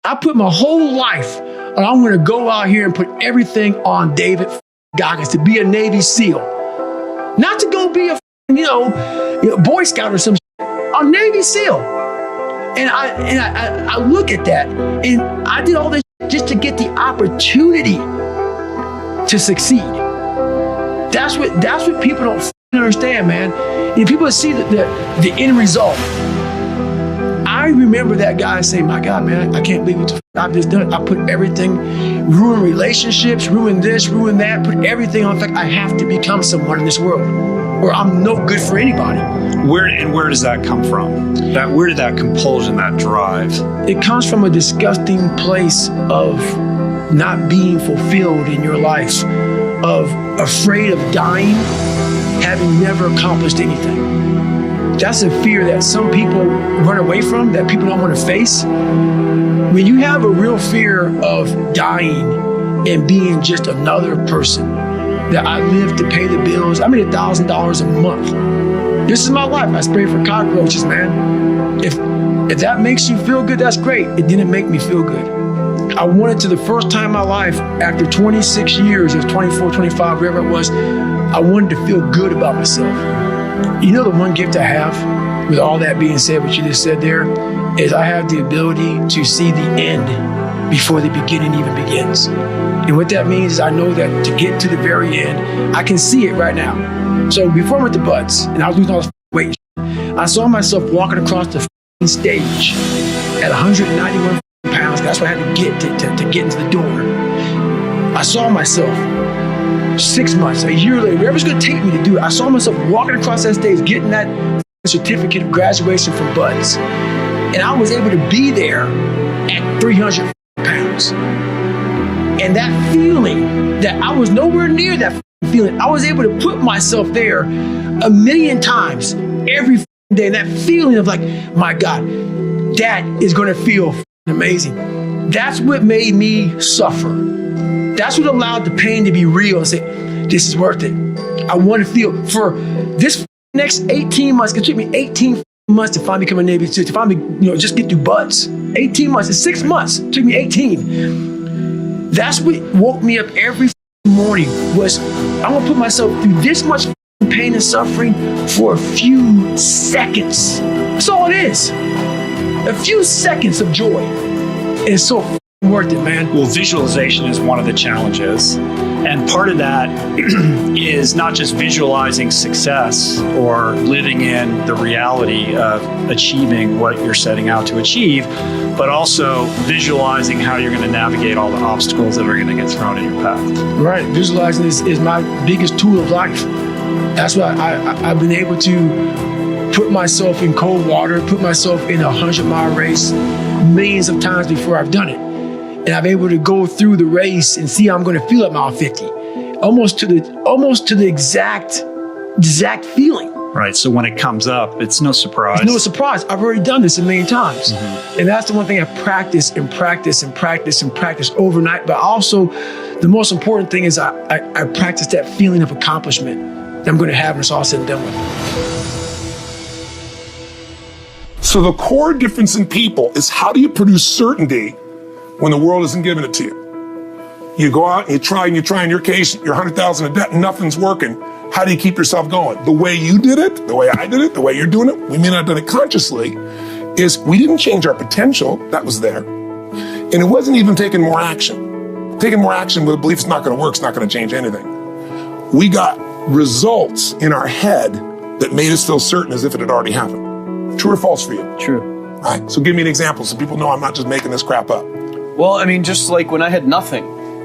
I put my whole life, and I'm going to go out here and put everything on David Goggins to be a Navy SEAL. Not to go be a Boy Scout or some shit. A Navy SEAL. And I look at that, and I did all this just to get the opportunity to succeed. That's what people don't understand, man. And people see the end result. I remember that guy saying, my God, man, I can't believe what I've just done. I put everything, ruin relationships, ruin this, ruin that, put everything on. In fact, I have to become someone in this world, or I'm no good for anybody. Where does that come from? Where did that compulsion, that drive? It comes from a disgusting place of not being fulfilled in your life, of afraid of dying, having never accomplished anything. That's a fear that some people run away from, that people don't want to face. When you have a real fear of dying and being just another person, that I live to pay the bills, I made $1,000 a month. This is my life. I spray for cockroaches, man. If that makes you feel good, that's great. It didn't make me feel good. I wanted to, the first time in my life, after 26 years, or 24, 25, whatever it was, I wanted to feel good about myself. You know, the one gift I have, with all that being said, what you just said there, is I have the ability to see the end before the beginning even begins. And what that means is I know that to get to the very end, I can see it right now. So before I went to Buds, and I was losing all this weight, I saw myself walking across the stage at 191 pounds. That's what I had to get to get into the door. I saw myself 6 months, a year later, whatever's going to take me to do it. I saw myself walking across that stage, getting that certificate of graduation from Buds. And I was able to be there at 300 pounds. And that feeling, that I was nowhere near that feeling, I was able to put myself there 1,000,000 times every day. And that feeling of like, my God, that is going to feel amazing. That's what made me suffer. That's what allowed the pain to be real and say, this is worth it. I want to feel for this next 18 months. It took me 18 months to finally become a Navy SEAL, to finally, just get through Buds. 18 months, it's 6 months. It took me 18. That's what woke me up every morning, was I want to put myself through this much pain and suffering for a few seconds. That's all it is. A few seconds of joy. And it's so worth it, man. Well, visualization is one of the challenges. And part of that is not just visualizing success or living in the reality of achieving what you're setting out to achieve, but also visualizing how you're going to navigate all the obstacles that are going to get thrown in your path. Right. Visualizing is my biggest tool of life. That's why I've been able to put myself in cold water, put myself in a 100-mile race millions of times before I've done it. And I'm able to go through the race and see how I'm going to feel at mile 50, almost to the exact feeling. Right. So when it comes up, it's no surprise. It's no surprise. I've already done this 1,000,000 times. Mm-hmm. And that's the one thing I practice and practice and practice and practice overnight. But also, the most important thing is I practice that feeling of accomplishment that I'm going to have when it's all said and done with. So the core difference in people is, how do you produce certainty when the world isn't giving it to you? You go out and you try, in your case, you're 100,000 in debt and nothing's working. How do you keep yourself going? The way you did it, the way I did it, the way you're doing it, we may not have done it consciously, is we didn't change our potential. That was there. And it wasn't even taking more action. Taking more action with a belief it's not going to work, it's not going to change anything. We got results in our head that made us feel certain as if it had already happened. True or false for you? True. All right, so give me an example so people know I'm not just making this crap up. Well, I mean, just like when I had nothing,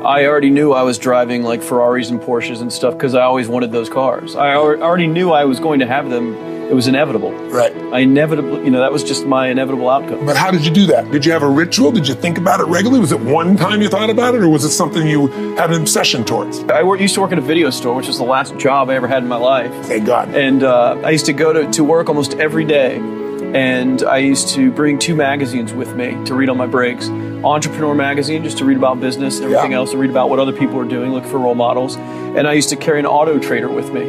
I already knew I was driving like Ferraris and Porsches and stuff because I always wanted those cars. I already knew I was going to have them. It was inevitable. Right. That was just my inevitable outcome. But how did you do that? Did you have a ritual? Did you think about it regularly? Was it one time you thought about it, or was it something you had an obsession towards? I used to work in a video store, which was the last job I ever had in my life. Thank God. And I used to go to work almost every day. And I used to bring 2 magazines with me to read on my breaks. Entrepreneur magazine, just to read about business and everything else, to read about what other people are doing, look for role models. And I used to carry an Auto Trader with me.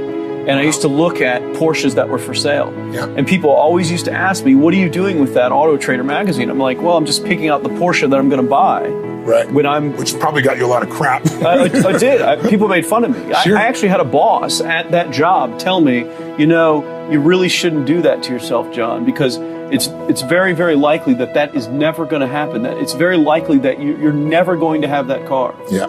And I used to look at Porsches that were for sale. Yeah. And people always used to ask me, what are you doing with that Auto Trader magazine? I'm like, well, I'm just picking out the Porsche that I'm going to buy. Right. When Which probably got you a lot of crap. I did. People made fun of me. Sure. I actually had a boss at that job tell me, you really shouldn't do that to yourself, John, because it's very, very likely that is never going to happen. That it's very likely that you're never going to have that car. Yeah.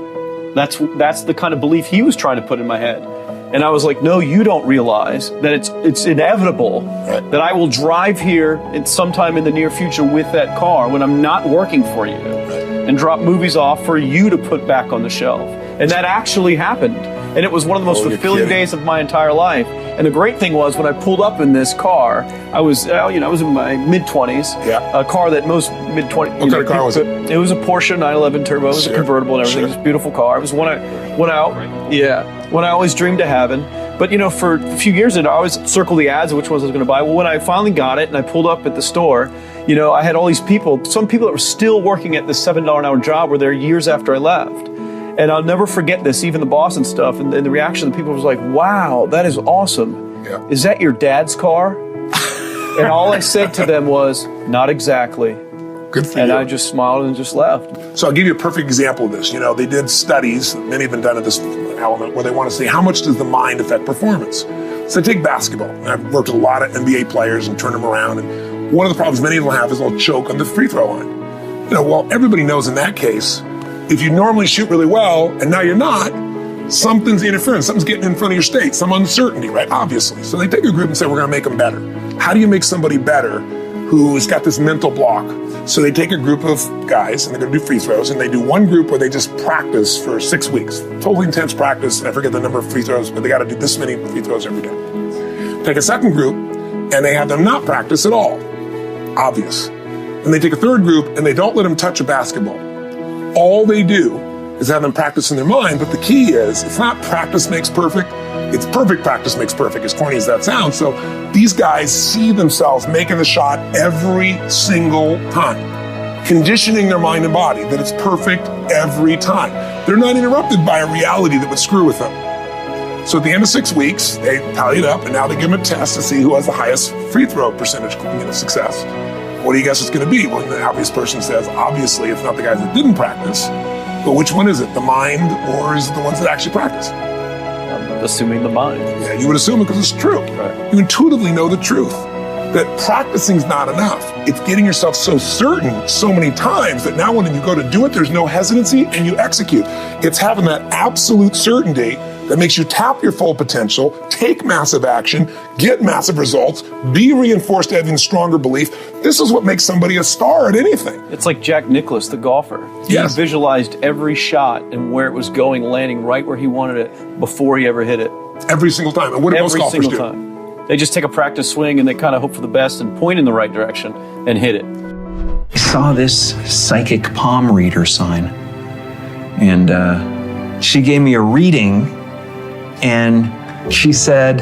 That's the kind of belief he was trying to put in my head. And I was like, no, you don't realize that it's inevitable that I will drive here sometime in the near future with that car when I'm not working for you and drop movies off for you to put back on the shelf. And that actually happened. And it was one of the most fulfilling days of my entire life. And the great thing was when I pulled up in this car, I was in my mid-20s. Yeah. A car that most mid-20s. What kind of car was it? It was a Porsche 911 Turbo. It was a convertible and everything. It was a beautiful car. It was one I always dreamed of having. But for a few years, I'd always circle the ads of which ones I was going to buy. Well, when I finally got it and I pulled up at the store, I had all these people. Some people that were still working at this $7 an hour job were there years after I left. And I'll never forget this, even the boss and stuff. And the reaction of the people was like, wow, that is awesome. Yeah. Is that your dad's car? And all I said to them was, not exactly. Good for you. And I just smiled and just left. So I'll give you a perfect example of this. They did studies, many have been done at this element, where they want to see how much does the mind affect performance. So take basketball. I've worked with a lot of NBA players and turned them around. And one of the problems many of them have is they'll choke on the free throw line. Well, everybody knows in that case, if you normally shoot really well and now you're not, something's interfering, something's getting in front of your state, some uncertainty, right? Obviously. So they take a group and say, we're going to make them better. How do you make somebody better who's got this mental block? So they take a group of guys and they're going to do free throws, and they do one group where they just practice for 6 weeks. Totally intense practice, and I forget the number of free throws, but they got to do this many free throws every day. Take a second group and they have them not practice at all. Obvious. And they take a third group and they don't let them touch a basketball. All they do is have them practice in their mind, but the key is, it's not practice makes perfect, it's perfect practice makes perfect, as corny as that sounds. So these guys see themselves making the shot every single time, conditioning their mind and body that it's perfect every time. They're not interrupted by a reality that would screw with them. So at the end of 6 weeks, they tally it up, and now they give them a test to see who has the highest free throw percentage success. What do you guess it's going to be? Well, the obvious person says, obviously, it's not the guys that didn't practice. But which one is it? The mind, or is it the ones that actually practice? I'm assuming the mind. Yeah, you would assume it because it's true. Right. You intuitively know the truth. That practicing's not enough. It's getting yourself so certain so many times that now when you go to do it, there's no hesitancy and you execute. It's having that absolute certainty that makes you tap your full potential, take massive action, get massive results, be reinforced having stronger belief. This is what makes somebody a star at anything. It's like Jack Nicklaus, the golfer. Yes. He visualized every shot and where it was going, landing right where he wanted it before he ever hit it. Every single time. And what do most golfers do? Time. They just take a practice swing and they kind of hope for the best and point in the right direction and hit it. I saw this psychic palm reader sign, and she gave me a reading, and she said,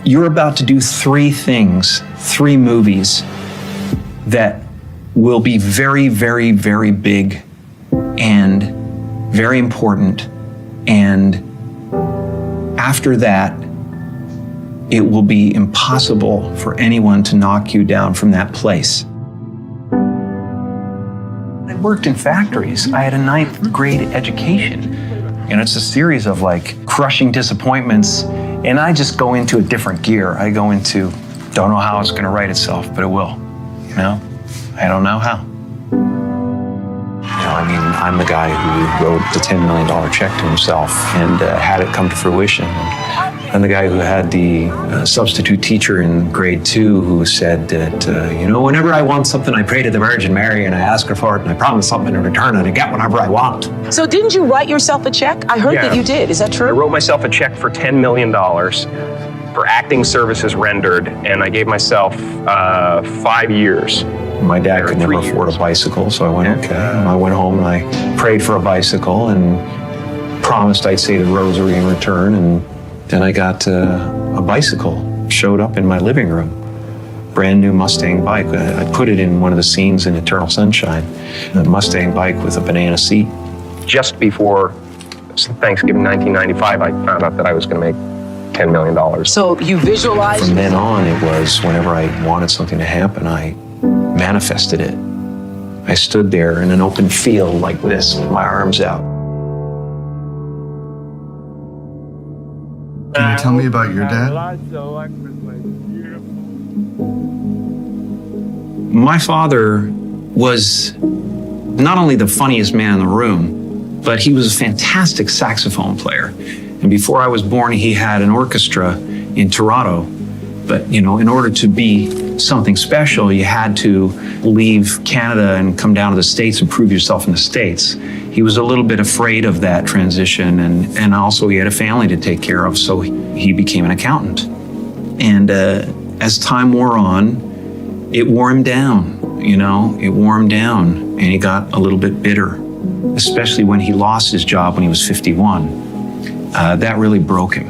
you're about to do 3 things, 3 movies that will be very, very, very big and very important, and after that, it will be impossible for anyone to knock you down from that place. I worked in factories. I had a 9th grade education. And it's a series of crushing disappointments. And I just go into a different gear. I go into, don't know how it's going to write itself, but it will. I don't know how. I'm the guy who wrote the $10 million check to himself and had it come to fruition. I'm the guy who had the substitute teacher in grade 2 who said that, whenever I want something, I pray to the Virgin Mary and I ask her for it and I promise something in return and I get whatever I want. So didn't you write yourself a check? I heard that you did. Is that true? I wrote myself a check for $10 million for acting services rendered, and I gave myself 5 years. My dad could never afford a bicycle, so I went, okay. And I went home and I prayed for a bicycle and promised I'd say the rosary in return, and then I got a bicycle, showed up in my living room. Brand new Mustang bike. I put it in one of the scenes in Eternal Sunshine, a Mustang bike with a banana seat. Just before Thanksgiving 1995, I found out that I was going to make $10 million. So you visualize. From then on, it was whenever I wanted something to happen, I manifested it. I stood there in an open field like this with my arms out. Can you tell me about your dad? My father was not only the funniest man in the room, but he was a fantastic saxophone player. And before I was born, he had an orchestra in Toronto. But, you know, in order to be something special, you had to leave Canada and come down to the States and prove yourself in the States. He was a little bit afraid of that transition, and also he had a family to take care of, so he became an accountant. And as time wore on, it wore him down, you know, it wore him down, and he got a little bit bitter, especially when he lost his job when he was 51. That really broke him.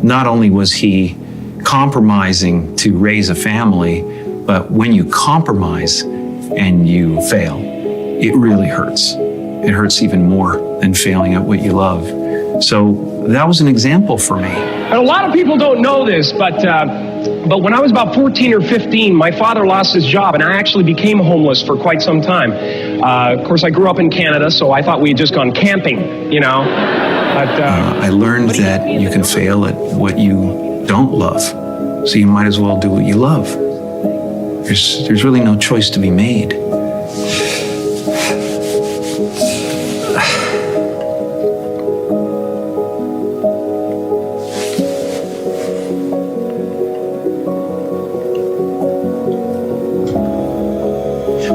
Not only was he compromising to raise a family, but when you compromise and you fail, it really hurts. It hurts even more than failing at what you love. So that was an example for me. And a lot of people don't know this, but when I was about 14 or 15, my father lost his job, and I actually became homeless for quite some time. Of course, I grew up in Canada, so I thought we had just gone camping, you know. But I learned that you can fail at what you don't love, so you might as well do what you love. There's really no choice to be made.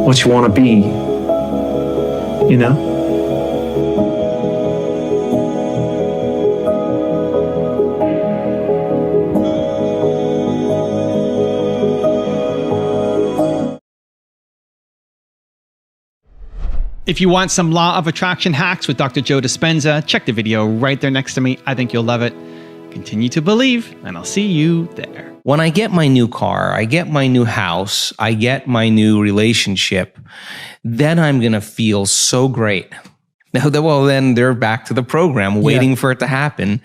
What you want to be, you know? If you want some law of attraction hacks with Dr. Joe Dispenza, check the video right there next to me. I think you'll love it. Continue to believe, and I'll see you there. When I get my new car, I get my new house, I get my new relationship, then I'm going to feel so great. Now, well, then they're back to the program, waiting for it to happen.